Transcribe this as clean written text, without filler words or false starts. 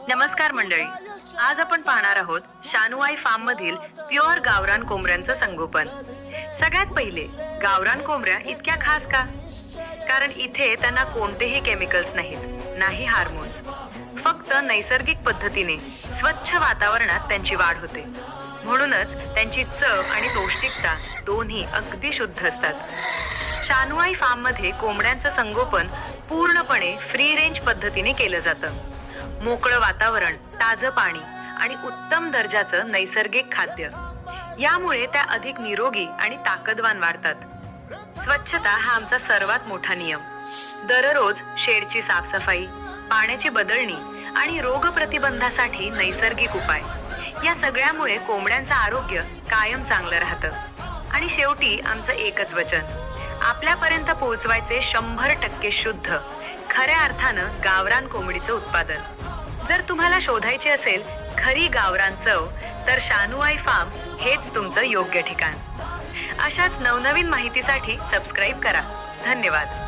नमस्कार मंडळी. आज आपण पाहणार आहोत शानुआई फार्म मधील प्युअर गावरान कोंबड्यांचं संगोपन. सगळ्यात पहिले, गावरान कोंबड्या इतक्या खास का? कारण इथे त्यांना कोणतेही केमिकल्स नाहीत, नाही हार्मोन्स. फक्त नैसर्गिक पद्धतीने स्वच्छ वातावरणात त्यांची वाढ होते. म्हणूनच त्यांची चव आणि पौष्टिकता दोन्ही अगदी शुद्ध असतात. शानुआई फार्म मध्ये कोंबड्यांचं संगोपन पूर्णपणे फ्री रेंज पद्धतीने केलं जातं. मोकळं वातावरण, ताजं पाणी आणि उत्तम दर्जाचं नैसर्गिक खाद्य यामुळे त्या अधिक निरोगी आणि ताकदवान वाढतात. स्वच्छता हा आमचा सर्वात मोठा नियम. दररोज शेडची साफसफाई, पाण्याची बदलणी आणि रोग प्रतिबंधासाठी नैसर्गिक उपाय, या सगळ्यामुळे कोंबड्यांचं आरोग्य कायम चांगलं राहतं. आणि शेवटी आमचं एकच वचन, आपल्यापर्यंत पोहोचवायचे 100% शुद्ध, खऱ्या अर्थानं गावरान कोंबडीचं उत्पादन. जर तुम्हाला शोधायची असेल खरी गावरान चव, तर शानुआई फार्म हेच तुमचं योग्य ठिकाण. अशाच नवनवीन माहितीसाठी सबस्क्राईब करा. धन्यवाद.